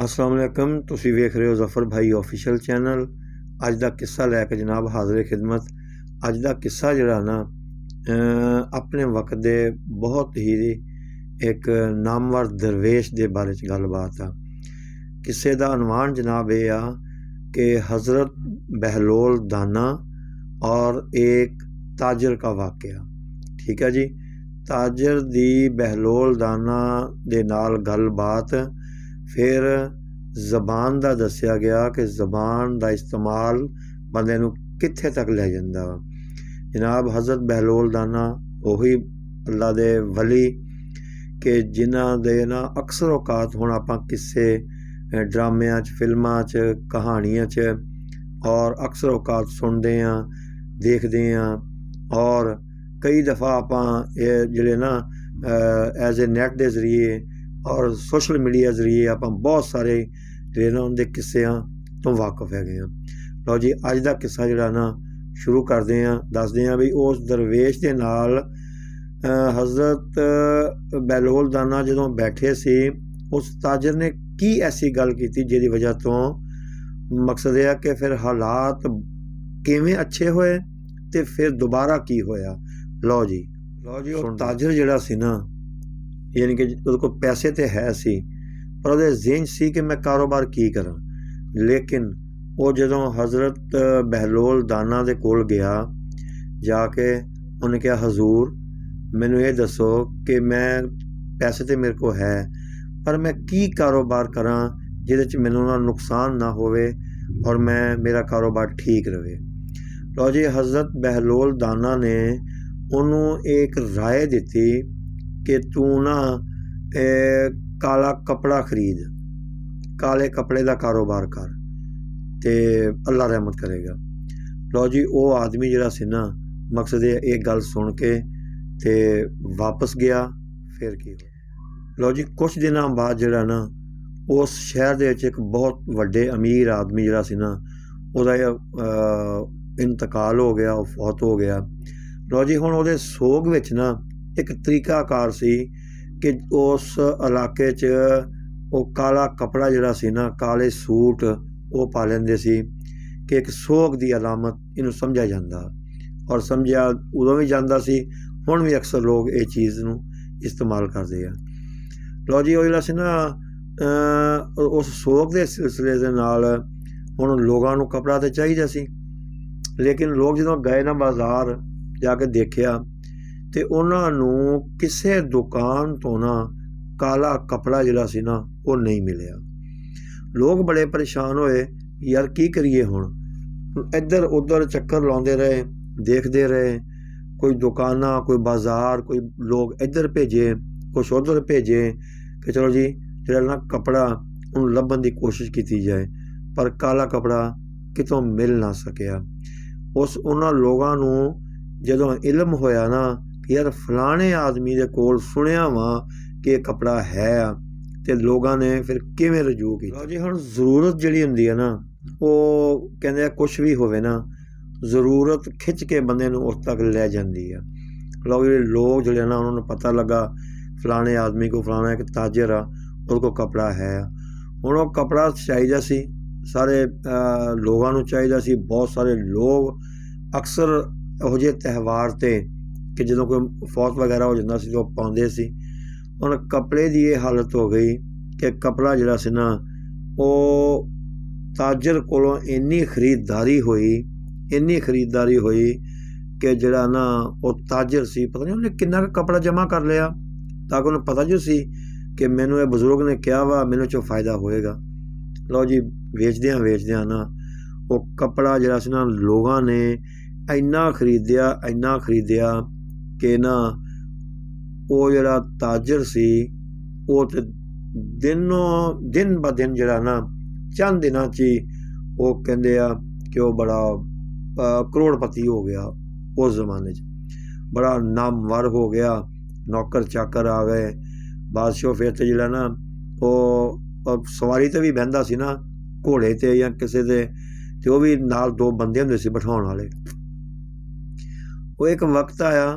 अस्सलाम वालेकुम। तुसी वेख रहे हो जफर भाई ऑफिशियल चैनल। अज का किस्सा लैके जनाब हाज़िर खिदमत। अज का किस्सा जरा ना अपने वक्त दे बहुत ही एक नामवर दरवेश के बारे च गलबात आ। किस्से का अनवान जनाब ये आ कि हज़रत बहलोल दाना और एक ताजर का वाक़या। ठीक है जी। ताजर दी बहलोल दाना दे नाल गलबात, फिर ज़बान का दसिया गया कि ज़बान का इस्तेमाल बंदे नूं कित्थे तक लै जांदा वा। जनाब हज़रत बहलोल दाना उही अल्लाह दे वली कि जिन्हां दे ना अक्सर औकात हुण आपां किस्से ड्रामियां च, फिल्मां च, कहानियां च और अक्सर औकात सुनते हैं, देखते हैं और कई दफ़ा आपां जिहड़े ना एज ए नैट के जरिए और सोशल मीडिया जरिए आप बहुत सारे जिहड़े ना उनके किस्सियां तो वाकफ है। लो जी अज का किस्सा जिहड़ा ना शुरू करते हैं, दसते हैं भी उस दरवेश के नाल हज़रत बहलोल दाना जदों बैठे सी, उस ताजर ने की ऐसी गल की जिहदी वजह तो मकसद यह कि फिर हालात किवें अच्छे होए ते फिर दोबारा की होया। लो जी ताजर जिहड़ा सी ना, यानी कि उहदे कोल पैसे तो है सी पर उहदे ज़हन सी कि मैं कारोबार की करा। लेकिन वो जदों हज़रत बहलोल दाना दे कोल गया, जाके उन्हें कहा हजूर मैनू ये दसो कि मैं पैसे तो मेरे को है पर मैं की कारोबार करा जिहदे च मैनू ना नुकसान ना होवे और मैं मेरा कारोबार ठीक रहे। लो जी हज़रत बहलोल दाना ने उन्होंने एक राय दी कि तू ना काला कपड़ा खरीद, काले कपड़े का कारोबार कर ते अल्लाह रहमत करेगा। लो जी वो आदमी जिहड़ा सी ना, मकसद एक गल सुन के ते वापस गया। फिर की हो लो जी कुछ दिनों बाद जिहड़ा ना उस शहर दे विच एक बहुत वड्डे अमीर आदमी जिहड़ा सी ना, उहदा इंतकाल हो गया, वो फौत हो गया। लो जी हुण उहदे सोग विच ना एक तरीकाकार सी कि उस इलाके च वो काला कपड़ा जिहड़ा सी ना, काले सूट वो पा लेंदे सी कि एक सोग की अलामत इनू समझा जाता और समझा उदों भी जाता सी, हुण भी अक्सर लोग ये चीज़ नू इस्तेमाल करते हैं। लो जी वो जिहड़ा सी ना उस सोग के सिलसिले दे नाल हुण लोगां नू कपड़ा तो चाहिए सी, लेकिन लोग जदों गए ना बाज़ार जाके देखिया ते उन्हां नू किसे दुकान तो ना काला कपड़ा जिहड़ा सी ना वो नहीं मिलिया। लोग बड़े परेशान होए, यार की करिए हुण। इधर उधर चक्कर लाउंदे रहे, देखते रहे, कोई दुकाना कोई बाज़ार, कोई लोग इधर भेजे कुछ उधर भेजे कि चलो जी जिहड़ा ना कपड़ा उन्हें लभन की कोशिश की जाए, पर काला कपड़ा कितों मिल ना सकिया। उस उन्हां लोगां नू जदों इलम होया ना कि यार फलाने आदमी दे कोल सुनिया वा कि कपड़ा है, ते लोगां ने फिर किवें रजू कीता। जी हुण जरूरत जिहड़ी हुंदी है ना, वो कहंदे कुछ भी होवे ना, जरूरत खिंच के बंदे नू उस तक लै जांदी है। लोग जिहड़े ना उन्होंने पता लगा फलाने आदमी को, फलाना एक ताजर आ उहदे कोल कपड़ा है। हुण वो कपड़ा चाहिदा सी, सारे लोगां नू चाहिदा सी। बहुत सारे लोग अक्सर इहो जिहे त्यौहार ते कि जदों कोई फौत वगैरह हो जाता सी तो पाउंदे सी। हुण कपड़े की ये हालत हो गई कि कपड़ा जिहड़ा सी ना वो ताजर कोलों इन्नी खरीददारी हुई कि जिहड़ा ना वो ताजर सी, पता नहीं उन्हें किन्ना कपड़ा जमा कर लिया, ताकि उन्हें पता जो सी कि मैनू ये बजुर्ग ने कहा वा मैनू चो फायदा होएगा। लो जी वेचदियां ना वो कपड़ा जिहड़ा सी ना लोगां ने इन्ना खरीदिया कि ना वो जिहड़ा ताजर सी वो तो दिन ब दिन जिहड़ा ना चंद दिनां च ही वो कहंदे आ कि वो बड़ा करोड़पति हो गया। उस जमाने च बड़ा नामवर हो गया, नौकर चाकर आ गए, बादशाह। फिर तो जिहड़ा ना वो सवारी ते भी बहिंदा सी ना, घोड़े ते या किसी दे, ते वो भी नाल दो बंदे हुंदे सी बिठाउण वाले। वो एक वक्त आया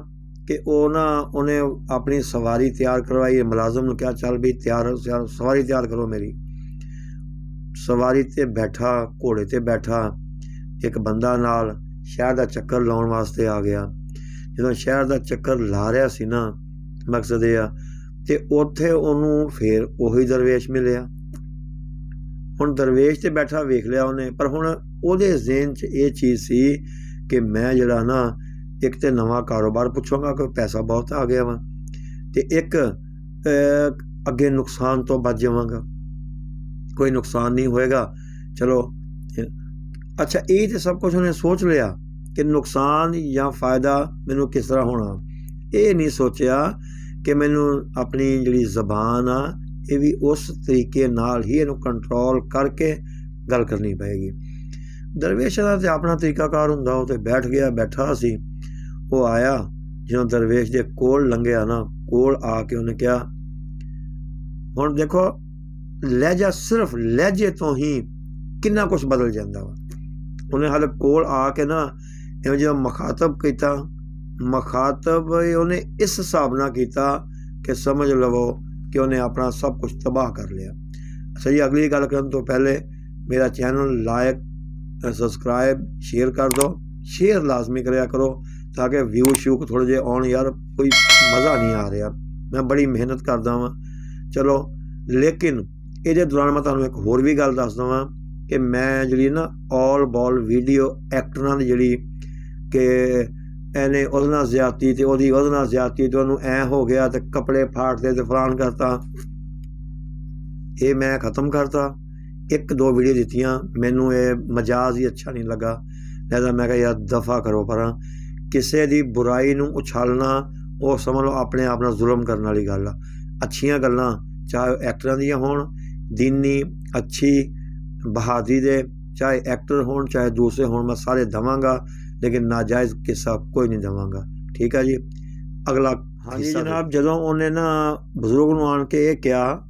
कि उन्हें अपनी सवारी तैयार करवाई, मुलाजम ने कहा चल भी तैयार सवारी तैयार करो मेरी। ਸਵਾਰੀ 'ਤੇ ਬੈਠਾ, ਘੋੜੇ 'ਤੇ ਬੈਠਾ ਇੱਕ ਬੰਦਾ ਨਾਲ ਸ਼ਹਿਰ ਦਾ ਚੱਕਰ ਲਾਉਣ ਵਾਸਤੇ ਆ ਗਿਆ। ਜਦੋਂ ਸ਼ਹਿਰ ਦਾ ਚੱਕਰ ਲਾ ਰਿਹਾ ਸੀ ਨਾ, ਮਕਸਦ ਇਹ ਆ, ਅਤੇ ਉੱਥੇ ਉਹਨੂੰ ਫਿਰ ਉਹੀ ਦਰਵੇਸ਼ ਮਿਲਿਆ। ਹੁਣ ਦਰਵੇਸ਼ 'ਤੇ ਬੈਠਾ ਵੇਖ ਲਿਆ ਉਹਨੇ, ਪਰ ਹੁਣ ਉਹਦੇ ਜ਼ਿਹਨ 'ਚ ਇਹ ਚੀਜ਼ ਸੀ ਕਿ ਮੈਂ ਜਿਹੜਾ ਨਾ ਇੱਕ ਤਾਂ ਨਵਾਂ ਕਾਰੋਬਾਰ ਪੁੱਛਾਂਗਾ ਕਿ ਪੈਸਾ ਬਹੁਤ ਆ ਗਿਆ ਵਾ, ਅਤੇ ਇੱਕ ਅੱਗੇ ਨੁਕਸਾਨ ਤੋਂ ਬਚ ਜਾਵਾਂਗਾ, ਕੋਈ ਨੁਕਸਾਨ ਨਹੀਂ ਹੋਏਗਾ। ਚਲੋ ਅੱਛਾ, ਇਹ ਤਾਂ ਸਭ ਕੁਛ ਉਹਨੇ ਸੋਚ ਲਿਆ ਕਿ ਨੁਕਸਾਨ ਜਾਂ ਫਾਇਦਾ ਮੈਨੂੰ ਕਿਸ ਤਰ੍ਹਾਂ ਹੋਣਾ। ਇਹ ਨਹੀਂ ਸੋਚਿਆ ਕਿ ਮੈਨੂੰ ਆਪਣੀ ਜਿਹੜੀ ਜ਼ਬਾਨ ਆ ਇਹ ਵੀ ਉਸ ਤਰੀਕੇ ਨਾਲ ਹੀ ਇਹਨੂੰ ਕੰਟਰੋਲ ਕਰਕੇ ਗੱਲ ਕਰਨੀ ਪਏਗੀ। ਦਰਵੇਸ਼ਾਂ ਦਾ ਤਾਂ ਆਪਣਾ ਤਰੀਕਾਕਾਰ ਹੁੰਦਾ। ਉਹ ਤਾਂ ਬੈਠਾ ਸੀ। ਉਹ ਆਇਆ, ਜਦੋਂ ਦਰਵੇਸ਼ ਦੇ ਕੋਲ ਲੰਘਿਆ ਨਾ, ਕੋਲ ਆ ਕੇ ਉਹਨੇ ਕਿਹਾ, ਹੁਣ ਦੇਖੋ ਲਹਿਜਾ, ਸਿਰਫ ਲਹਿਜੇ ਤੋਂ ਹੀ ਕਿੰਨਾ ਕੁਛ ਬਦਲ ਜਾਂਦਾ ਵਾ। ਉਹਨੇ ਹਾਲੇ ਕੋਲ ਆ ਕੇ ਨਾ ਇਵੇਂ ਜਦੋਂ ਮੁਖਾਤਬ ਕੀਤਾ, ਮੁਖਾਤਬ ਉਹਨੇ ਇਸ ਹਿਸਾਬ ਨਾਲ ਕੀਤਾ ਕਿ ਸਮਝ ਲਵੋ ਕਿ ਉਹਨੇ ਆਪਣਾ ਸਭ ਕੁਛ ਤਬਾਹ ਕਰ ਲਿਆ। ਅੱਛਾ ਜੀ, ਅਗਲੀ ਗੱਲ ਕਰਨ ਤੋਂ ਪਹਿਲੇ ਮੇਰਾ ਚੈਨਲ ਲਾਇਕ, ਸਬਸਕ੍ਰਾਈਬ, ਸ਼ੇਅਰ ਕਰ ਦਿਓ। ਸ਼ੇਅਰ ਲਾਜ਼ਮੀ ਕਰਿਆ ਕਰੋ ਤਾਂ ਕਿ ਵਿਊ ਸ਼ਿਊ ਥੋੜ੍ਹੇ ਜਿਹੇ ਆਉਣ। ਯਾਰ ਕੋਈ ਮਜ਼ਾ ਨਹੀਂ ਆ ਰਿਹਾ, ਮੈਂ ਬੜੀ ਮਿਹਨਤ ਕਰਦਾ ਵਾਂ। ਚਲੋ, ਲੇਕਿਨ ਇਹਦੇ ਦੌਰਾਨ ਮੈਂ ਤੁਹਾਨੂੰ ਇੱਕ ਹੋਰ ਵੀ ਗੱਲ ਦੱਸ ਦੇਵਾਂ ਕਿ ਮੈਂ ਜਿਹੜੀ ਨਾ ਆਲ ਬਾਲ ਵੀਡੀਓ ਐਕਟਰਾਂ ਦੀ ਜਿਹੜੀ ਕਿ ਇਹਨੇ ਉਹਦੇ ਨਾਲ ਜ਼ਿਆਦਤੀ ਅਤੇ ਉਹਦੀ ਉਹਦੇ ਨਾਲ ਜ਼ਿਆਦਤੀ, ਅਤੇ ਉਹਨੂੰ ਐਂ ਹੋ ਗਿਆ ਅਤੇ ਕੱਪੜੇ ਫਾੜਦੇ ਅਤੇ ਫਲਾਣ ਕਰਤਾ, ਇਹ ਮੈਂ ਖ਼ਤਮ ਕਰਤਾ। ਇੱਕ ਦੋ ਵੀਡੀਓ ਦਿੱਤੀਆਂ, ਮੈਨੂੰ ਇਹ ਮਜਾਜ਼ ਹੀ ਅੱਛਾ ਨਹੀਂ ਲੱਗਾ। ਲਿਹਾਜ਼ਾ ਮੈਂ ਕਿਹਾ ਯਾਰ ਦਫਾ ਕਰੋ ਪਰਾਂ। ਕਿਸੇ ਦੀ ਬੁਰਾਈ ਨੂੰ ਉਛਾਲਣਾ ਉਹ ਸਮਝ ਲਓ ਆਪਣੇ ਆਪ ਨਾਲ ਜ਼ੁਲਮ ਕਰਨ ਵਾਲੀ ਗੱਲ ਆ। ਅੱਛੀਆਂ ਗੱਲਾਂ ਚਾਹੇ ਐਕਟਰਾਂ ਦੀਆਂ ਹੋਣ, ਦੀਨੀ ਅੱਛੀ ਬਹਾਦਰੀ ਦੇ, ਚਾਹੇ ਐਕਟਰ ਹੋਣ ਚਾਹੇ ਦੂਸਰੇ ਹੋਣ, ਮੈਂ ਸਾਰੇ ਦੇਵਾਂਗਾ, ਲੇਕਿਨ ਨਾਜਾਇਜ਼ ਕਿੱਸਾ ਕੋਈ ਨਹੀਂ ਦੇਵਾਂਗਾ। ਠੀਕ ਆ ਜੀ। ਅਗਲਾ, ਹਾਂਜੀ ਜਨਾਬ, ਜਦੋਂ ਉਹਨੇ ਨਾ ਬਜ਼ੁਰਗ ਨੂੰ ਆਣ ਕੇ ਇਹ ਕਿਹਾ,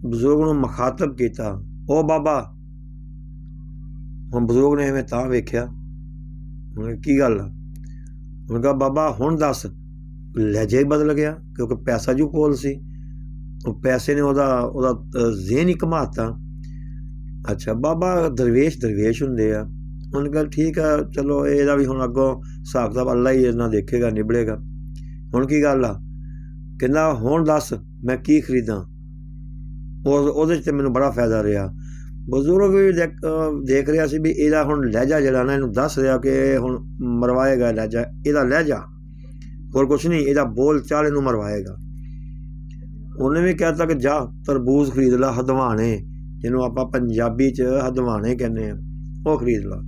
ਬਜ਼ੁਰਗ ਨੂੰ ਮੁਖਾਤਬ ਕੀਤਾ, ਉਹ ਬਾਬਾ। ਹੁਣ ਬਜ਼ੁਰਗ ਨੇ ਐਵੇਂ ਤਾਂ ਵੇਖਿਆ, ਉਹਨੇ ਕੀ ਗੱਲ ਆ? ਉਹਨੇ ਕਿਹਾ ਬਾਬਾ ਹੁਣ ਦੱਸ। ਲਹਿਜਾ ਹੀ ਬਦਲ ਗਿਆ ਕਿਉਂਕਿ ਪੈਸਾ ਜੋ ਕੋਲ ਸੀ, ਉਹ ਪੈਸੇ ਨੇ ਉਹਦਾ ਜ਼ਿਹਨ ਹੀ ਘੁਮਾਤਾ। ਅੱਛਾ ਬਾਬਾ, ਦਰਵੇਸ਼ ਹੁੰਦੇ ਆ। ਉਹਨੇ ਕਿਹਾ ਠੀਕ ਆ, ਚਲੋ ਇਹਦਾ ਵੀ ਹੁਣ ਅੱਗੋਂ ਹਿਸਾਬ ਕਿਤਾਬ ਅੱਲਾ ਹੀ ਇਹਨਾਂ ਦੇਖੇਗਾ, ਨਿਬੜੇਗਾ। ਹੁਣ ਕੀ ਗੱਲ ਆ? ਕਹਿੰਦਾ ਹੁਣ ਦੱਸ ਮੈਂ ਕੀ ਖਰੀਦਾਂ। ਉਹਦੇ 'ਚ ਤਾਂ ਮੈਨੂੰ ਬੜਾ ਫਾਇਦਾ ਰਿਹਾ। ਬਜ਼ੁਰਗ ਵੀ ਦੇਖ ਰਿਹਾ ਸੀ ਵੀ ਇਹਦਾ ਹੁਣ ਲਹਿਜਾ ਜਿਹੜਾ ਨਾ, ਇਹਨੂੰ ਦੱਸ ਰਿਹਾ ਕਿ ਹੁਣ ਮਰਵਾਏਗਾ ਲਹਿਜਾ, ਇਹਦਾ ਲਹਿਜਾ, ਹੋਰ ਕੁਛ ਨਹੀਂ, ਇਹਦਾ ਬੋਲ ਚਾਲ ਇਹਨੂੰ ਮਰਵਾਏਗਾ। ਉਹਨੇ ਵੀ ਕਹਿ ਤਾ ਕਿ ਜਾ ਤਰਬੂਜ਼ ਖਰੀਦ ਲਾ, ਹਦਵਾਣੇ, ਜਿਹਨੂੰ ਆਪਾਂ ਪੰਜਾਬੀ 'ਚ ਹਦਵਾਣੇ ਕਹਿੰਦੇ ਹਾਂ, ਉਹ ਖਰੀਦ ਲਾ।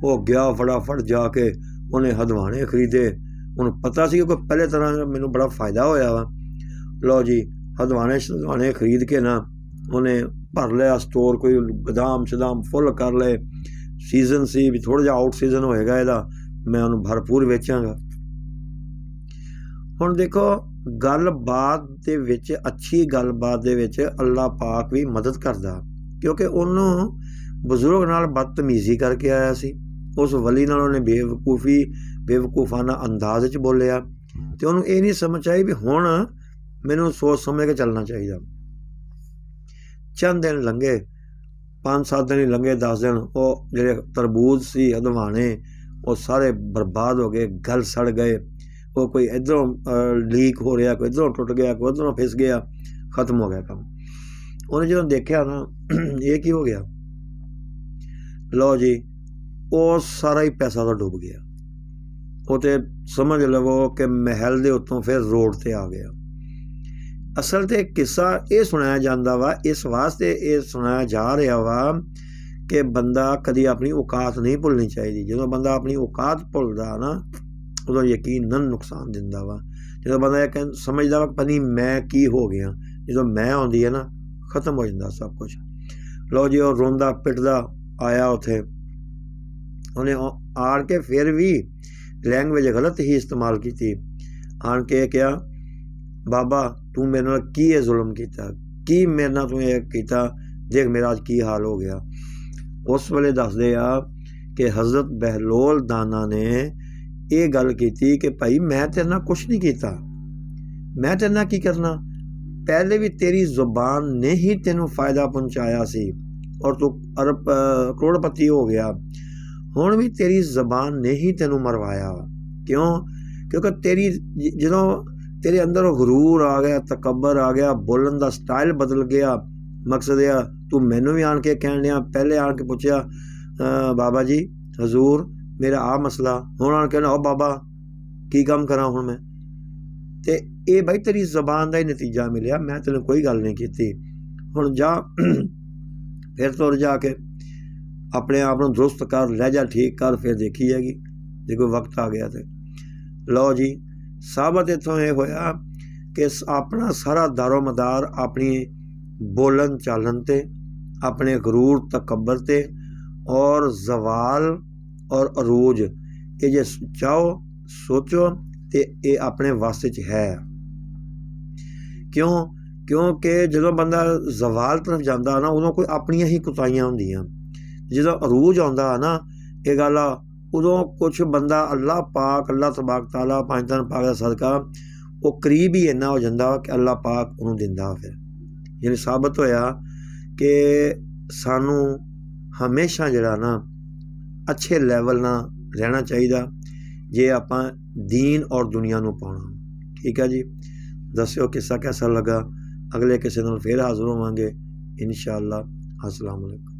ਉਹ ਗਿਆ ਫਟਾਫਟ ਜਾ ਕੇ ਉਹਨੇ ਹਦਵਾਣੇ ਖਰੀਦੇ। ਉਹਨੂੰ ਪਤਾ ਸੀ ਕਿ ਪਹਿਲੇ ਤਰ੍ਹਾਂ ਮੈਨੂੰ ਬੜਾ ਫਾਇਦਾ ਹੋਇਆ ਵਾ। ਲਓ ਜੀ, ਹਦਵਾਣੇ ਖਰੀਦ ਕੇ ਨਾ ਉਹਨੇ ਭਰ ਲਿਆ ਸਟੋਰ, ਕੋਈ ਗਦਾਮ ਸ਼ਦਾਮ ਫੁੱਲ ਕਰ ਲਏ। ਸੀਜ਼ਨ ਸੀ ਵੀ ਥੋੜ੍ਹਾ ਜਿਹਾ ਆਊਟ ਸੀਜ਼ਨ ਹੋਏਗਾ ਇਹਦਾ, ਮੈਂ ਉਹਨੂੰ ਭਰਪੂਰ ਵੇਚਾਂਗਾ। ਹੁਣ ਦੇਖੋ, ਗੱਲਬਾਤ ਦੇ ਵਿੱਚ, ਅੱਛੀ ਗੱਲਬਾਤ ਦੇ ਵਿੱਚ ਅੱਲਾ ਪਾਕ ਵੀ ਮਦਦ ਕਰਦਾ, ਕਿਉਂਕਿ ਉਹਨੂੰ ਬਜ਼ੁਰਗ ਨਾਲ ਬਦਤਮੀਜ਼ੀ ਕਰਕੇ ਆਇਆ ਸੀ। ਉਸ ਵਲੀ ਨਾਲ ਉਹਨੇ ਬੇਵਕੂਫਾਨਾ ਅੰਦਾਜ਼ 'ਚ ਬੋਲਿਆ, ਅਤੇ ਉਹਨੂੰ ਇਹ ਨਹੀਂ ਸਮਝ ਆਈ ਵੀ ਹੁਣ ਮੈਨੂੰ ਸੋਚ ਸਮਝ ਕੇ ਚੱਲਣਾ ਚਾਹੀਦਾ। ਚੰਦ ਦਿਨ ਲੰਘੇ, 5-7 ਦਿਨ ਹੀ ਲੰਘੇ, 10 ਦਿਨ, ਉਹ ਜਿਹੜੇ ਤਰਬੂਜ਼ ਸੀ ਹਦਵਾਣੇ ਉਹ ਸਾਰੇ ਬਰਬਾਦ ਹੋ ਗਏ, ਗਲ ਸੜ ਗਏ। ਉਹ ਕੋਈ ਇੱਧਰੋਂ ਲੀਕ ਹੋ ਰਿਹਾ, ਕੋਈ ਇੱਧਰੋਂ ਟੁੱਟ ਗਿਆ, ਕੋਈ ਉੱਧਰੋਂ ਫਿਸ ਗਿਆ, ਖ਼ਤਮ ਹੋ ਗਿਆ ਕੰਮ। ਉਹਨੇ ਜਦੋਂ ਦੇਖਿਆ ਨਾ ਇਹ ਕੀ ਹੋ ਗਿਆ, ਲਓ ਜੀ, ਉਹ ਸਾਰਾ ਹੀ ਪੈਸਾ ਤਾਂ ਡੁੱਬ ਗਿਆ। ਉਹ ਤਾਂ ਸਮਝ ਲਵੋ ਕਿ ਮਹਿਲ ਦੇ ਉੱਤੋਂ ਫਿਰ ਰੋਡ 'ਤੇ ਆ ਗਿਆ। ਅਸਲ 'ਤੇ ਕਿੱਸਾ ਇਹ ਸੁਣਾਇਆ ਜਾਂਦਾ ਵਾ, ਇਸ ਵਾਸਤੇ ਇਹ ਸੁਣਾਇਆ ਜਾ ਰਿਹਾ ਵਾ ਕਿ ਬੰਦਾ ਕਦੀ ਆਪਣੀ ਔਕਾਤ ਨਹੀਂ ਭੁੱਲਣੀ ਚਾਹੀਦੀ। ਜਦੋਂ ਬੰਦਾ ਆਪਣੀ ਔਕਾਤ ਭੁੱਲਦਾ ਨਾ, ਉਦੋਂ ਯਕੀਨਨ ਨੁਕਸਾਨ ਦਿੰਦਾ ਵਾ। ਜਦੋਂ ਬੰਦਾ ਇਹ ਸਮਝਦਾ ਵਾ ਪਤਾ ਨਹੀਂ ਮੈਂ ਕੀ ਹੋ ਗਿਆ, ਜਦੋਂ ਮੈਂ ਆਉਂਦੀ ਹੈ ਨਾ, ਖ਼ਤਮ ਹੋ ਜਾਂਦਾ ਸਭ ਕੁਛ। ਲਓ ਜੀ, ਉਹ ਰੋਂਦਾ ਪਿੱਟਦਾ ਆਇਆ ਉੱਥੇ। ਉਹਨੇ ਆਣ ਕੇ ਫਿਰ ਵੀ ਲੈਂਗੁਏਜ ਗਲਤ ਹੀ ਇਸਤੇਮਾਲ ਕੀਤੀ। ਆਣ ਕੇ ਕਿਹਾ ਬਾਬਾ ਤੂੰ ਮੇਰੇ ਨਾਲ ਕੀ ਇਹ ਜ਼ੁਲਮ ਕੀਤਾ, ਕੀ ਮੇਰੇ ਨਾਲ ਤੂੰ ਇਹ ਕੀਤਾ, ਦੇਖ ਮੇਰਾ ਅੱਜ ਕੀ ਹਾਲ ਹੋ ਗਿਆ। ਉਸ ਵੇਲੇ ਦੱਸਦੇ ਆ ਕਿ ਹਜ਼ਰਤ ਬਹਿਲੋਲ ਦਾਨਾ ਨੇ ਇਹ ਗੱਲ ਕੀਤੀ ਕਿ ਭਾਈ ਮੈਂ ਤੇਰੇ ਨਾਲ ਕੁਛ ਨਹੀਂ ਕੀਤਾ, ਮੈਂ ਤੇਰੇ ਨਾਲ ਕੀ ਕਰਨਾ, ਪਹਿਲੇ ਵੀ ਤੇਰੀ ਜ਼ੁਬਾਨ ਨੇ ਹੀ ਤੈਨੂੰ ਫਾਇਦਾ ਪਹੁੰਚਾਇਆ ਸੀ, और तू अरब करोड़पति हो गया। हुण भी तेरी जबान ने ही तेनू मरवाया। क्यों? क्योंकि तेरी जो तेरे अंदर गुरूर आ गया, तकबर आ गया, बोलन का स्टाइल बदल गया। मकसद यह तू मैनू भी आन के कहण लिया, पहले आन के पुछया बाबा जी हजूर मेरा आ मसला, हुण आन कहना ओ बाबा की काम करा हुण मैं। ते ये भाई तेरी जबान का ही नतीजा मिलिया, मैं तेन कोई गल नहीं की। हुण जा फिर तुर जाके अपने आप को दुरुस्त कर, लहजा ठीक कर, फिर देखी जाएगी जो कोई वक्त आ गया तो। लो जी साबत इत्थों ये होया कि अपना सारा दारो मदार अपनी बोलन चालन ते, अपने गरूर तकबर ते और जवाल और अरूज ये जे चाहो सोचो तो ये अपने वास्ते च है। क्यों? क्योंकि जो बंदा जवाल तरफ जाता ना उदों कोई अपनियां ही कुताइयां होंदियां, जो अरूज आता ना ये गल उदों कुछ बंदा अल्लाह पाक अल्लाह तबारक तआला पंज तन पाक दा सदका वो करीब ही इन्ना हो जाता कि अल्लाह पाक उन्होंने दिंदा। फिर यानी साबित होया कि सानू हमेशा जिहड़ा ना अच्छे लैवल ना रहना चाहिए जे आपां दीन और दुनिया नू पाउणा। ठीक है जी, दस्सिओ किस्सा कैसा लगा। अगले किसी नाल फिर हाज़र होवांगे इंशाअल्लाह। अस्सलाम वालेकुम।